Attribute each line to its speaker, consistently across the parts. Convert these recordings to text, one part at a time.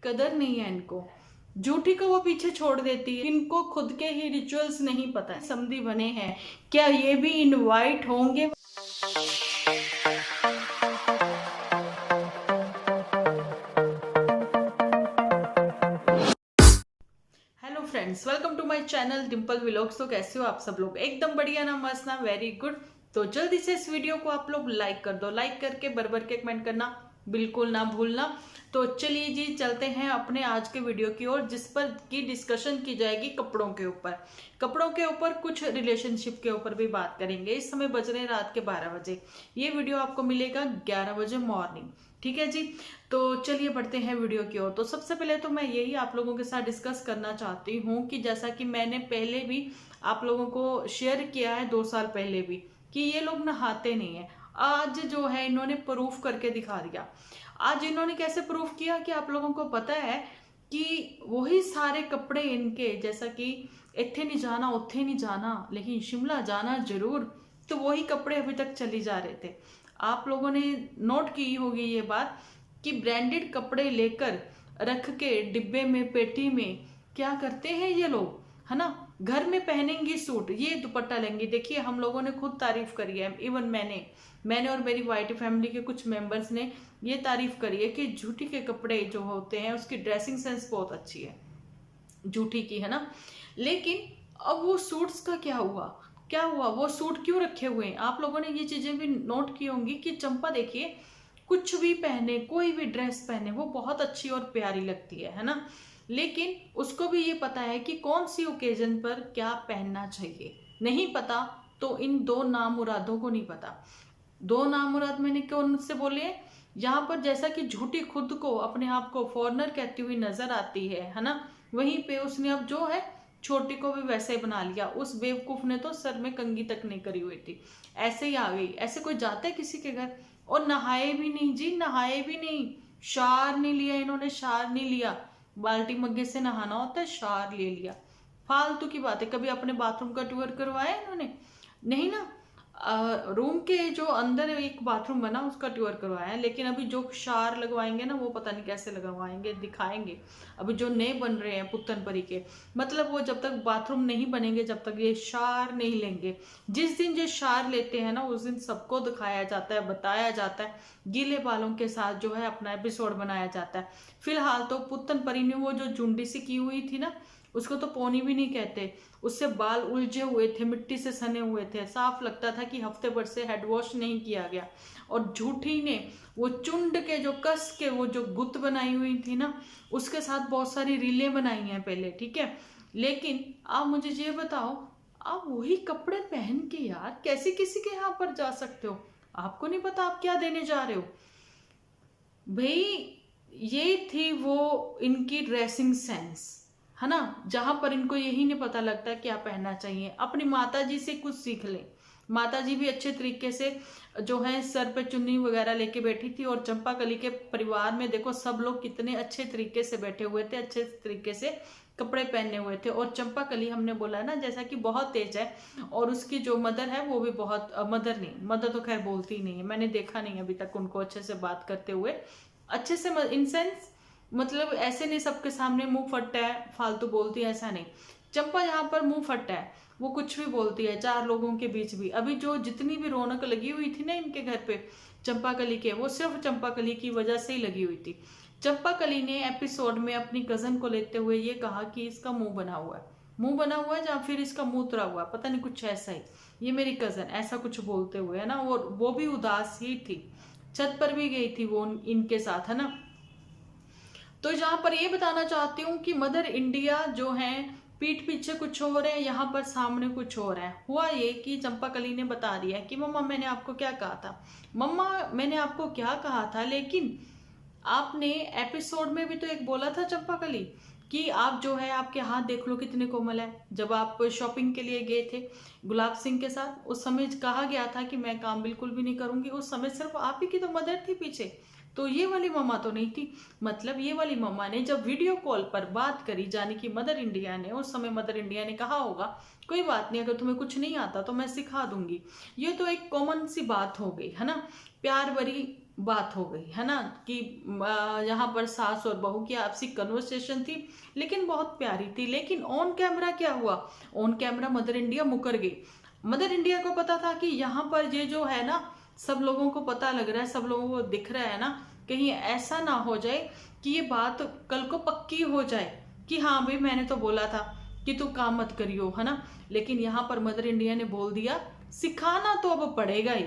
Speaker 1: कदर नहीं है इनको। झूठी को वो पीछे छोड़ देती है, इनको खुद के ही रिचुअल्स नहीं पता है। समधी बने हैं, क्या ये भी इनवाइट होंगे? Hello friends, welcome to my channel Dimple vlogs. तो कैसे हो आप सब लोग? एकदम बढ़िया ना, मस्त ना, वेरी गुड। तो जल्दी से इस वीडियो को आप लोग लाइक कर दो, लाइक करके भर के कमेंट करना बिल्कुल ना भूलना। तो चलिए जी, चलते हैं अपने आज के वीडियो की ओर, जिस पर की डिस्कशन की जाएगी कपड़ों के ऊपर। कपड़ों के ऊपर, कुछ रिलेशनशिप के ऊपर भी बात करेंगे। इस समय बज रहे रात के 12 बजे। ये वीडियो आपको मिलेगा 11 बजे मॉर्निंग, ठीक है जी। तो चलिए बढ़ते हैं वीडियो की ओर। तो सबसे पहले तो मैं यही आप लोगों के साथ डिस्कस करना चाहती हूँ कि जैसा कि मैंने पहले भी आप लोगों को शेयर किया है 2 साल पहले भी, कि ये लोग नहाते नहीं है। आज जो है इन्होंने प्रूफ करके दिखा दिया। आज इन्होंने कैसे प्रूफ किया कि आप लोगों को पता है कि वही सारे कपड़े इनके, जैसा कि इत्थे नहीं जाना उत्थे नहीं जाना लेकिन शिमला जाना जरूर, तो वही कपड़े अभी तक चली जा रहे थे। आप लोगों ने नोट की होगी ये बात कि ब्रांडेड कपड़े लेकर रख के डिब्बे में, पेटी में क्या करते हैं ये लोग, है ना। घर में पहनेंगी सूट, ये दुपट्टा लेंगी। देखिए, हम लोगों ने खुद तारीफ करी है, इवन मैंने और मेरी वाइटी फैमिली के कुछ मेंबर्स ने ये तारीफ करी है कि झूठी के कपड़े जो होते हैं उसकी ड्रेसिंग सेंस बहुत अच्छी है, झूठी की, है ना। लेकिन अब वो सूट्स का क्या हुआ, वो सूट क्यों रखे हुए हैं? आप लोगों ने ये चीजें भी नोट की होंगी कि चंपा देखिए, कुछ भी पहने, कोई भी ड्रेस पहने, वो बहुत अच्छी और प्यारी लगती है ना। लेकिन उसको भी ये पता है कि कौन सी ओकेजन पर क्या पहनना चाहिए। नहीं पता तो इन दो नामुरादों को नहीं पता। दो नामुराद मैंने कौन से बोले? यहाँ पर जैसा कि झूठी खुद को, अपने आप को फॉरनर कहती हुई नजर आती है ना, वहीं पे उसने अब जो है छोटी को भी वैसे ही बना लिया। उस बेवकूफ ने तो सर में कंघी तक नहीं करी हुई थी, ऐसे ही आ गई। ऐसे कोई जाता है किसी के घर? और नहाए भी नहीं जी, नहाए भी नहीं, शार नहीं लिया इन्होंने, शार नहीं लिया। बाल्टी मग्गे से नहाना होता है, शार ले लिया। फालतू की बात है। कभी अपने बाथरूम का टूर करवाया इन्होंने? नहीं ना। रूम के जो अंदर एक बाथरूम बना उसका टूर करवाया है, लेकिन अभी जो शार लगवाएंगे ना, वो पता नहीं कैसे लगवाएंगे, दिखाएंगे। अभी जो नए बन रहे हैं पुत्तनपरी के, मतलब वो जब तक बाथरूम नहीं बनेंगे, जब तक ये शार नहीं लेंगे। जिस दिन ये शार लेते हैं ना, उस दिन सबको दिखाया जाता है, बताया जाता है, गीले बालों के साथ जो है अपना एपिसोड बनाया जाता है। फिलहाल तो पुत्तनपरी ने वो जो झुंडी सी की हुई थी ना, उसको तो पोनी भी नहीं कहते, उससे बाल उलझे हुए थे, मिट्टी से सने हुए थे, साफ लगता था कि हफ्ते भर से हेड वॉश नहीं किया गया। और झूठी ने वो चुंड के जो कस के वो जो गुत बनाई हुई थी ना, उसके साथ बहुत सारी रीलें बनाई हैं पहले, ठीक है। लेकिन आप मुझे ये बताओ, आप वही कपड़े पहन के यार कैसे किसी के यहाँ पर जा सकते हो? आपको नहीं पता आप क्या देने जा रहे हो भाई? ये थी वो इनकी ड्रेसिंग सेंस, है ना, जहां पर इनको यही नहीं पता लगता क्या पहनना चाहिए। अपनी माता जी से कुछ सीख ले। माता जी भी अच्छे तरीके से जो है सर पे चुन्नी वगैरह लेके बैठी थी, और चंपाकली के परिवार में देखो सब लोग कितने अच्छे तरीके से बैठे हुए थे, अच्छे तरीके से कपड़े पहने हुए थे। और चंपाकली हमने बोला है ना, जैसा कि बहुत तेज है, और उसकी जो मदर है वो भी बहुत, मदर नहीं, मदर तो खैर बोलती ही नहीं है, मैंने देखा नहीं अभी तक उनको अच्छे से बात करते हुए, अच्छे से इन सेंस, मतलब ऐसे नहीं सबके सामने मुंह फट्टा है फालतू बोलती है, ऐसा नहीं। चंपा यहाँ पर मुंह फट्टा है, वो कुछ भी बोलती है 4 लोगों के बीच भी। अभी जो जितनी भी रौनक लगी हुई थी ना इनके घर पे चंपाकली के, वो सिर्फ चंपाकली की वजह से ही लगी हुई थी। चंपाकली ने एपिसोड में अपनी कजन को लेते हुए ये कहा कि इसका मुंह बना हुआ है, मुंह बना हुआ है, या फिर इसका मुंह उतरा हुआ है, पता नहीं कुछ ऐसा ही, ये मेरी कजन ऐसा कुछ बोलते हुए, है ना। वो भी उदास ही थी, छत पर भी गई थी वो इनके साथ, है ना। तो यहाँ पर ये बताना चाहती हूँ कि मदर इंडिया जो है, पीठ पीछे कुछ और है, यहाँ पर सामने कुछ और है। हुआ ये कि चंपाकली ने बता दिया कि मम्मा मैंने आपको क्या कहा था, मम्मा मैंने आपको क्या कहा था, लेकिन आपने एपिसोड में भी तो एक बोला था चंपाकली कि आप जो है, आपके हाथ देख लो कितने कोमल है। जब आप शॉपिंग के लिए गए थे गुलाब सिंह के साथ, उस समय कहा गया था कि मैं काम बिल्कुल भी नहीं करूंगी। उस समय सिर्फ आप ही की तो मदर थी पीछे, तो ये वाली मम्मा तो नहीं थी। मतलब ये वाली मम्मा ने जब वीडियो कॉल पर बात करी, जाने की मदर इंडिया ने, उस समय मदर इंडिया ने कहा होगा कोई बात नहीं, अगर तुम्हें कुछ नहीं आता तो मैं सिखा दूंगी। ये तो एक कॉमन सी बात हो गई, है ना, प्यार भरी बात हो गई है ना, कि यहाँ पर सास और बहू की आपसी कन्वर्सेशन थी, लेकिन बहुत प्यारी थी। लेकिन ऑन कैमरा क्या हुआ, ऑन कैमरा मदर इंडिया मुकर गई। मदर इंडिया को पता था कि यहाँ पर ये जो है ना, सब लोगों को पता लग रहा है, सब लोगों को दिख रहा है ना, कहीं ऐसा ना हो जाए कि ये बात कल को पक्की हो जाए कि हाँ भाई मैंने तो बोला था कि तू काम मत करियो, है ना। लेकिन यहाँ पर मदर इंडिया ने बोल दिया, सिखाना तो अब पड़ेगा ही।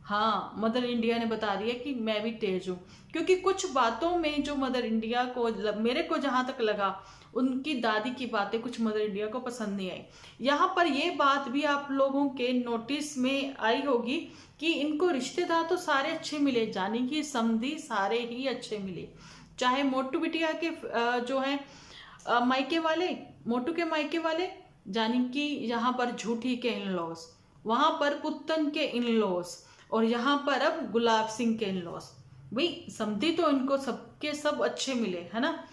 Speaker 1: हाँ, मदर इंडिया ने बता दिया कि मैं भी तेज हूँ, क्योंकि कुछ बातों में जो मदर इंडिया को, मेरे को जहां तक लगा, उनकी दादी की बातें कुछ मदर इंडिया को पसंद नहीं आई। यहाँ पर ये बात भी आप लोगों के नोटिस में आई होगी कि इनको रिश्तेदार तो सारे अच्छे मिले, जानी कि समधी सारे ही अच्छे मिले। चाहे मोटू बिटिया के जो है मायके वाले, मोटू के मायके वाले, जानी कि यहाँ पर झूठी के इन लॉस, वहां पर पुत्तन के इन लॉस, और यहाँ पर अब गुलाब सिंह के इन लॉस। भाई समझी तो इनको सबके सब अच्छे मिले, है ना।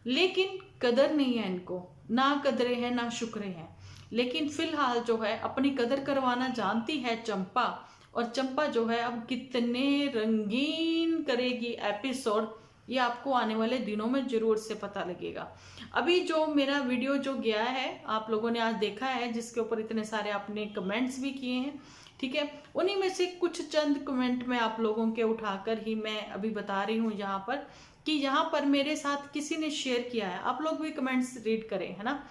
Speaker 1: लेकिन कदर नहीं है इनको, ना कदरे हैं ना शुक्रे हैं। लेकिन फिलहाल जो है अपनी कदर करवाना जानती है चंपा, और चंपा जो है अब कितने रंगीन करेगी एपिसोड, ये आपको आने वाले दिनों में जरूर से पता लगेगा। अभी जो मेरा वीडियो जो गया है, आप लोगों ने आज देखा है, जिसके ऊपर इतने सारे आपने कमेंट्स भी किए हैं, ठीक है, उन्हीं में से कुछ चंद कमेंट में आप लोगों के उठाकर ही मैं अभी बता रही हूँ यहाँ पर, कि यहाँ पर मेरे साथ किसी ने शेयर किया है, आप लोग भी कमेंट्स रीड करें, है ना।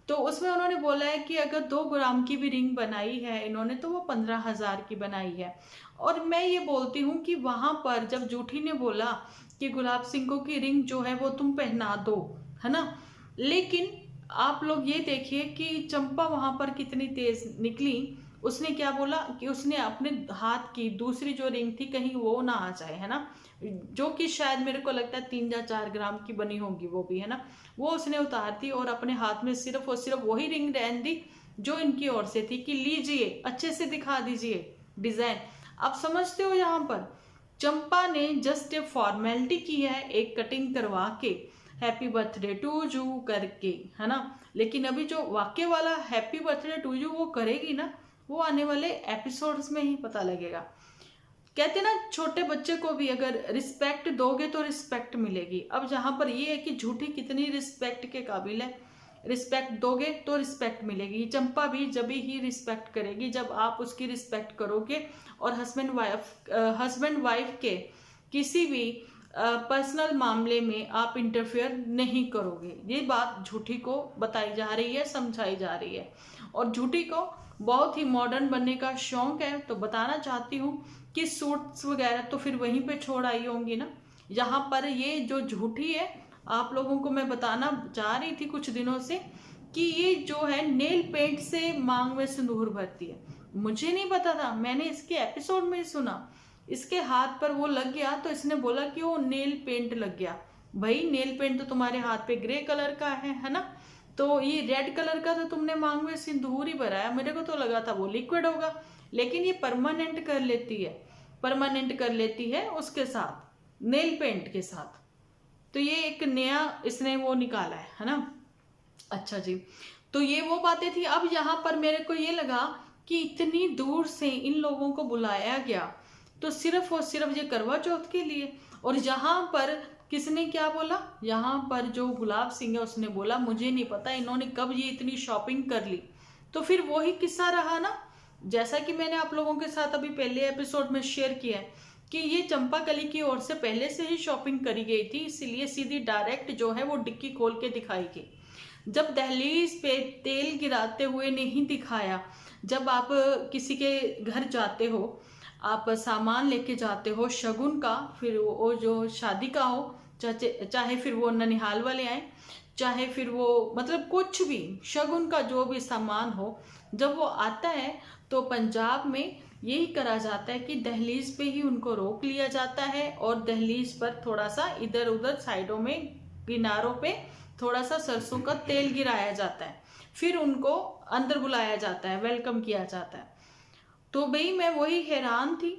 Speaker 1: तो उसमें उन्होंने बोला है कि अगर 2 ग्राम की भी रिंग बनाई है इन्होंने तो वो 15,000 की बनाई है। और मैं ये बोलती हूँ कि वहां पर जब जूठी ने बोला कि गुलाब सिंह को की रिंग जो है वो तुम पहना दो, है ना, लेकिन आप लोग ये देखिए कि चंपा वहां पर कितनी तेज निकली। उसने क्या बोला कि उसने अपने हाथ की दूसरी जो रिंग थी कहीं वो ना आ जाए, है ना, जो कि शायद मेरे को लगता है 3 या 4 ग्राम की बनी होगी वो भी, है ना, वो उसने उतार दी और अपने हाथ में सिर्फ और सिर्फ वही रिंग रहने दी जो इनकी ओर से थी, कि लीजिए अच्छे से दिखा दीजिए डिजाइन। आप समझते हो यहाँ पर चंपा ने जस्ट ए फॉर्मेलिटी की है, एक कटिंग करवा के हैप्पी बर्थडे टू यू करके, है ना। लेकिन अभी जो वाक्य वाला हैप्पी बर्थडे टू यू वो करेगी ना, वो आने वाले एपिसोड्स में ही पता लगेगा। कहते ना छोटे बच्चे को भी अगर रिस्पेक्ट दोगे तो रिस्पेक्ट मिलेगी। अब जहां पर ये है कि झूठी कितनी रिस्पेक्ट के काबिल है, रिस्पेक्ट दोगे तो रिस्पेक्ट मिलेगी। चंपा भी जब ही रिस्पेक्ट करेगी जब आप उसकी रिस्पेक्ट करोगे, और हस्बैंड वाइफ के किसी भी पर्सनल मामले में आप इंटरफेयर नहीं करोगे। ये बात झूठी को बताई जा रही है, समझाई जा रही है। और झूठी को बहुत ही मॉडर्न बनने का शौक है, तो बताना चाहती हूँ कि सूट्स वगैरह तो फिर वहीं पे छोड़ आई होंगी ना। यहाँ पर ये जो झूठी है, आप लोगों को मैं बताना चाह रही थी कुछ दिनों से कि ये जो है नेल पेंट से मांग में सिंदूर भरती है। मुझे नहीं पता था, मैंने इसके एपिसोड में ही सुना, इसके हाथ पर वो लग गया तो इसने बोला कि वो नेल पेंट लग गया। भाई नेल पेंट तो तुम्हारे हाथ पे ग्रे कलर का है ना, तो ये रेड कलर का तो तुमने मांग में सिंदूर ही भराया। मेरे को तो लगा था वो लिक्विड होगा, लेकिन ये परमानेंट कर लेती है, परमानेंट कर लेती है उसके साथ, नेल पेंट के साथ। तो ये एक नया इसने वो निकाला है ना। अच्छा जी, तो ये वो बातें थी। अब यहाँ पर मेरे को ये लगा कि इतनी दूर से इन लोगों को बुलाया गया तो सिर्फ और सिर्फ ये करवा चौथ के लिए। और यहाँ पर किसने क्या बोला, यहाँ पर जो गुलाब सिंह है उसने बोला मुझे नहीं पता इन्होंने कब ये इतनी शॉपिंग कर ली। तो फिर वही किस्सा रहा ना, जैसा कि मैंने आप लोगों के साथ अभी पहले एपिसोड में शेयर किया है कि ये चंपाकली की ओर से पहले से ही शॉपिंग करी गई थी, इसीलिए सीधी डायरेक्ट जो है वो डिक्की खोल के दिखाई गई। जब दहलीज पे तेल गिराते हुए नहीं दिखाया, जब आप किसी के घर जाते हो, आप सामान लेके जाते हो शगुन का, फिर वो जो शादी का हो, चाहे फिर वो ननिहाल वाले आए, चाहे फिर वो मतलब कुछ भी शगुन का जो भी सामान हो, जब वो आता है तो पंजाब में यही करा जाता है कि दहलीज पे ही उनको रोक लिया जाता है, और दहलीज पर थोड़ा सा इधर उधर साइडों में किनारों पे थोड़ा सा सरसों का तेल गिराया जाता है, फिर उनको अंदर बुलाया जाता है, वेलकम किया जाता है। तो भाई मैं वही हैरान थी।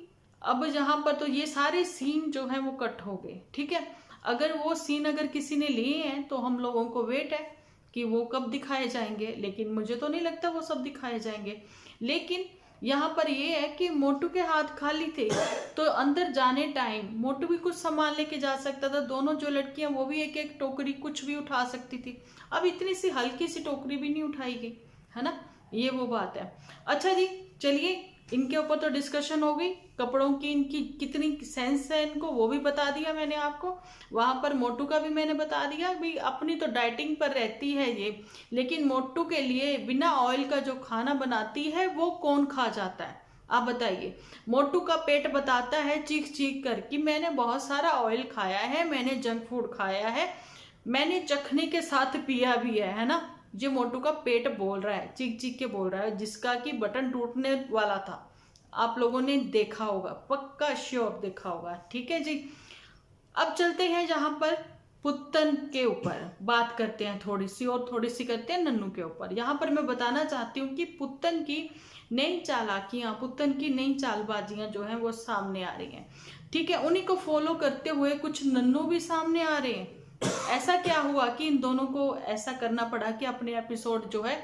Speaker 1: अब जहां पर तो ये सारे सीन जो है वो कट हो गए, ठीक है। अगर वो सीन अगर किसी ने लिए हैं तो हम लोगों को वेट है कि वो कब दिखाए जाएंगे, लेकिन मुझे तो नहीं लगता वो सब दिखाए जाएंगे। लेकिन यहाँ पर ये है कि मोटू के हाथ खाली थे, तो अंदर जाने टाइम मोटू भी कुछ सामान लेके जा सकता था। दोनों जो लड़कियां वो भी एक एक टोकरी कुछ भी उठा सकती थी। अब इतनी सी हल्की सी टोकरी भी नहीं उठाई गई, है ना, ये वो बात है। अच्छा जी, चलिए इनके ऊपर तो डिस्कशन हो गई, कपड़ों की इनकी कितनी सेंस है इनको वो भी बता दिया मैंने आपको। वहां पर मोटू का भी मैंने बता दिया, भी अपनी तो डाइटिंग पर रहती है ये, लेकिन मोटू के लिए बिना ऑयल का जो खाना बनाती है वो कौन खा जाता है, आप बताइए। मोटू का पेट बताता है चीख चीख कर कि मैंने बहुत सारा ऑयल खाया है, मैंने जंक फूड खाया है, मैंने चखने के साथ पिया भी है ना। जो मोटू का पेट बोल रहा है, चीख चीख के बोल रहा है, जिसका कि बटन टूटने वाला था। आप लोगों ने देखा होगा, पक्का श्योर देखा होगा, ठीक है जी। अब चलते हैं जहां पर पुत्तन के ऊपर बात करते हैं, थोड़ी सी और थोड़ी सी करते हैं नन्नू के ऊपर। यहाँ पर मैं बताना चाहती हूँ कि पुत्तन की नई चालाकियां, पुत्तन की नई चालबाजियां जो हैं वो सामने आ रही हैं, ठीक है। उन्हीं को फॉलो करते हुए कुछ नन्नू भी सामने आ रहे हैं। ऐसा क्या हुआ कि इन दोनों को ऐसा करना पड़ा कि अपने एपिसोड जो है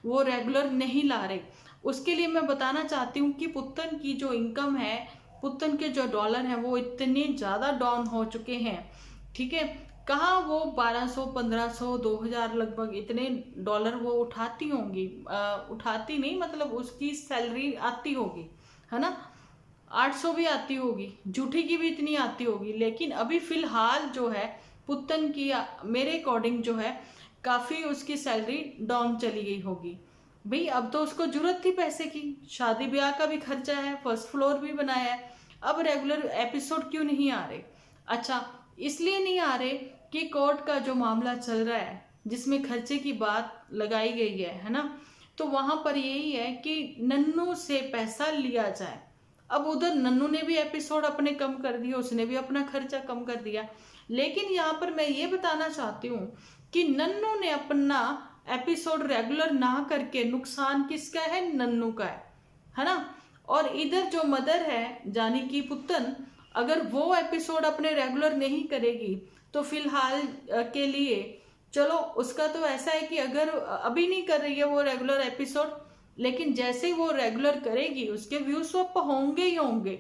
Speaker 1: वो रेगुलर नहीं ला रहे। उसके लिए मैं बताना चाहती हूँ कि पुत्तन की जो इनकम है, पुत्तन के जो डॉलर हैं वो इतने ज़्यादा डाउन हो चुके हैं, ठीक है। कहाँ वो 1200, 1500, 2000 लगभग इतने डॉलर वो उठाती होंगी, उठाती नहीं मतलब उसकी सैलरी आती होगी, है ना। 800 भी आती होगी, झूठी की भी इतनी आती होगी, लेकिन अभी फिलहाल जो है पुत्तन की मेरे अकॉर्डिंग जो है काफ़ी उसकी सैलरी डाउन चली गई होगी। भाई अब तो उसको जरूरत थी पैसे की, शादी ब्याह का भी खर्चा है, फर्स्ट फ्लोर भी बनाया है। अब रेगुलर एपिसोड क्यों नहीं आ रहे? अच्छा, इसलिए नहीं आ रहे कि कोर्ट का जो मामला चल रहा है जिसमें खर्चे की बात लगाई गई है ना, तो वहां पर यही है कि नन्नू से पैसा लिया जाए। अब उधर नन्नू ने भी एपिसोड अपने कम कर दिए, उसने भी अपना खर्चा कम कर दिया, लेकिन यहाँ पर मैं ये बताना चाहती हूँ कि नन्नू ने अपना एपिसोड रेगुलर ना करके नुकसान किसका है? नन्नू का है ना। और इधर जो मदर है जानी कि पुत्तन, अगर वो एपिसोड अपने रेगुलर नहीं करेगी तो फिलहाल के लिए चलो उसका तो ऐसा है कि अगर अभी नहीं कर रही है वो रेगुलर एपिसोड, लेकिन जैसे ही वो रेगुलर करेगी उसके व्यूज तो होंगे ही होंगे।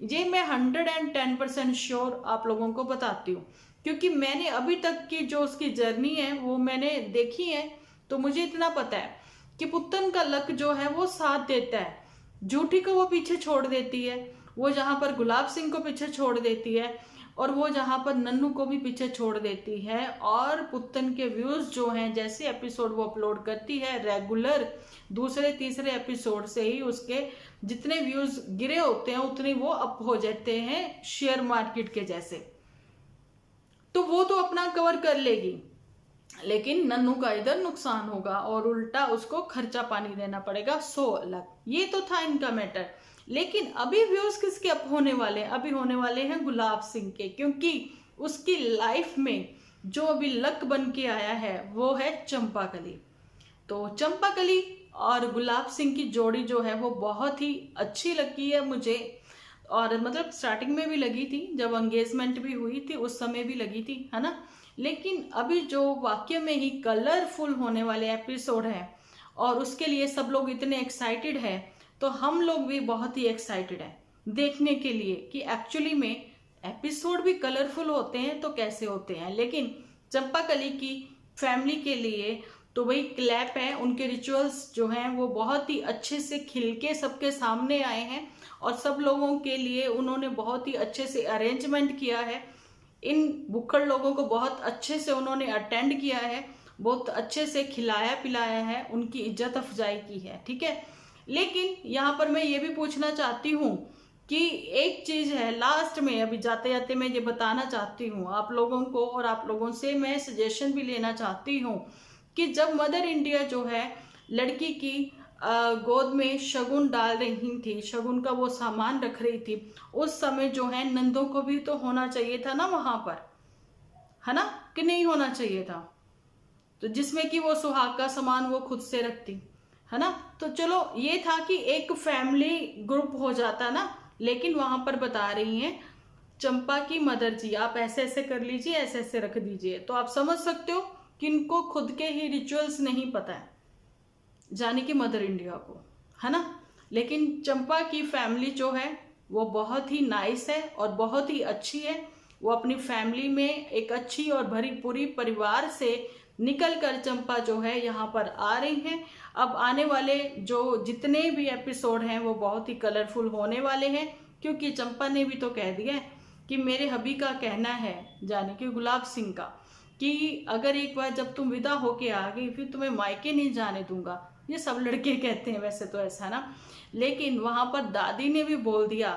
Speaker 1: ये मैं 110% श्योर आप लोगों को बताती हूँ, क्योंकि मैंने अभी तक की जो उसकी जर्नी है वो मैंने देखी है, तो मुझे इतना पता है कि पुत्तन का लक जो है वो साथ देता है। झूठी को वो पीछे छोड़ देती है, वो जहाँ पर गुलाब सिंह को पीछे छोड़ देती है, और वो जहाँ पर नन्नू को भी पीछे छोड़ देती है। और पुत्तन के व्यूज जो हैं, जैसे एपिसोड वो अपलोड करती है रेगुलर, दूसरे तीसरे एपिसोड से ही उसके जितने व्यूज गिरे होते हैं उतने वो अप हो जाते हैं, शेयर मार्केट के जैसे। तो वो तो अपना कवर कर लेगी, लेकिन नन्नू का इधर नुकसान होगा और उल्टा उसको खर्चा पानी देना पड़ेगा 100 अलग। ये तो था इनका मैटर। लेकिन अभी व्यूज किसके अप होने वाले हैं? अभी होने वाले हैं गुलाब सिंह के, क्योंकि उसकी लाइफ में जो अभी लक बन के आया है वो है चंपाकली। तो चंपाकली और गुलाब सिंह की जोड़ी जो है वो बहुत ही अच्छी लगी है मुझे, और मतलब स्टार्टिंग में भी लगी थी, जब एंगेजमेंट भी हुई थी उस समय भी लगी थी, है ना। लेकिन अभी जो वाकई में ही कलरफुल होने वाले एपिसोड है और उसके लिए सब लोग इतने एक्साइटेड है, तो हम लोग भी बहुत ही एक्साइटेड है देखने के लिए कि एक्चुअली में एपिसोड भी कलरफुल होते हैं तो कैसे होते हैं। लेकिन चंपाकली की फैमिली के लिए तो वही क्लैप है, उनके रिचुअल्स जो हैं वो बहुत ही अच्छे से खिल के सबके सामने आए हैं, और सब लोगों के लिए उन्होंने बहुत ही अच्छे से अरेंजमेंट किया है। इन भुक्खड़ लोगों को बहुत अच्छे से उन्होंने अटेंड किया है, बहुत अच्छे से खिलाया पिलाया है, उनकी इज्जत अफजाई की है, ठीक है। लेकिन यहाँ पर मैं ये भी पूछना चाहती हूँ कि एक चीज है लास्ट में, अभी जाते जाते मैं ये बताना चाहती हूँ आप लोगों को, और आप लोगों से मैं सजेशन भी लेना चाहती हूँ कि जब मदर इंडिया जो है लड़की की गोद में शगुन डाल रही थी, शगुन का वो सामान रख रही थी, उस समय जो है नंदों को भी तो होना चाहिए था ना वहां पर, है ना, कि नहीं होना चाहिए था? तो जिसमें कि वो सुहाग का सामान वो खुद से रखती, है ना। तो चलो ये था कि एक फैमिली ग्रुप हो जाता ना, लेकिन वहां पर बता रही हैं चंपा की मदर जी आप ऐसे ऐसे कर लीजिए, ऐसे ऐसे रख दीजिए। तो आप समझ सकते हो कि इनको खुद के ही रिचुअल्स नहीं पता है, जाने की मदर इंडिया को, है ना। लेकिन चंपा की फैमिली जो है वो बहुत ही नाइस है और बहुत ही अच्छी है। वो अपनी फैमिली में एक अच्छी और भरी पूरी परिवार से निकल कर चंपा जो है यहाँ पर आ रही हैं। अब आने वाले जो जितने भी एपिसोड हैं वो बहुत ही कलरफुल होने वाले हैं, क्योंकि चंपा ने भी तो कह दिया है कि मेरे हबी का कहना है, जाने कि गुलाब सिंह का, कि अगर एक बार जब तुम विदा होके आ गई फिर तुम्हें मायके नहीं जाने दूंगा। ये सब लड़के कहते हैं वैसे तो ऐसा ना, लेकिन वहां पर दादी ने भी बोल दिया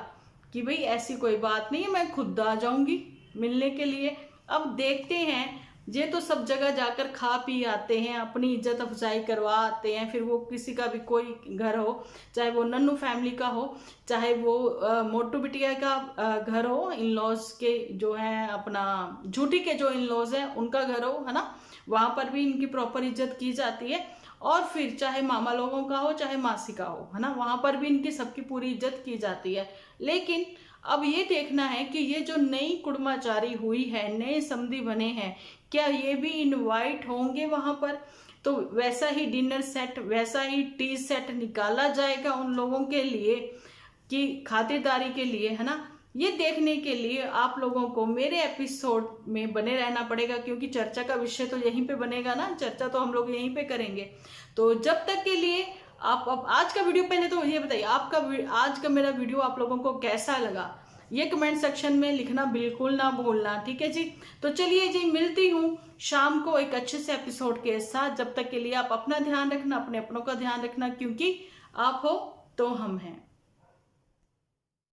Speaker 1: कि भाई ऐसी कोई बात नहीं है, मैं खुद आ जाऊंगी मिलने के लिए। अब देखते हैं, ये तो सब जगह जाकर खा पी आते हैं, अपनी इज्जत अफजाई करवा आते हैं, फिर वो किसी का भी कोई घर हो, चाहे वो नन्नू फैमिली का हो, चाहे वो मोटू बिटिया का घर हो, इन लॉज के जो है अपना झूठी के जो इन लॉज हैं उनका घर हो, है ना, वहां पर भी इनकी प्रॉपर इज्जत की जाती है। और फिर चाहे मामा लोगों का हो चाहे मासी का हो, है ना, वहां पर भी इनकी सबकी पूरी इज्जत की जाती है। लेकिन अब ये देखना है कि ये जो नई कुड़माचारी हुई है, नए समधी बने हैं, क्या ये भी इनवाइट होंगे वहां पर? तो वैसा ही डिनर सेट, वैसा ही टी सेट निकाला जाएगा उन लोगों के लिए कि खातिरदारी के लिए, है ना। ये देखने के लिए आप लोगों को मेरे एपिसोड में बने रहना पड़ेगा, क्योंकि चर्चा का विषय तो यहीं पे बनेगा ना, चर्चा तो हम लोग यहीं पे करेंगे। तो जब तक के लिए आप अब आज का वीडियो, पहले तो ये बताइए आपका आज का मेरा वीडियो आप लोगों को कैसा लगा, ये कमेंट सेक्शन में लिखना बिल्कुल ना भूलना, ठीक है जी। तो चलिए जी, मिलती हूँ शाम को एक अच्छे से एपिसोड के साथ। जब तक के लिए आप अपना ध्यान रखना, अपने अपनों का ध्यान रखना, क्योंकि आप हो तो हम हैं।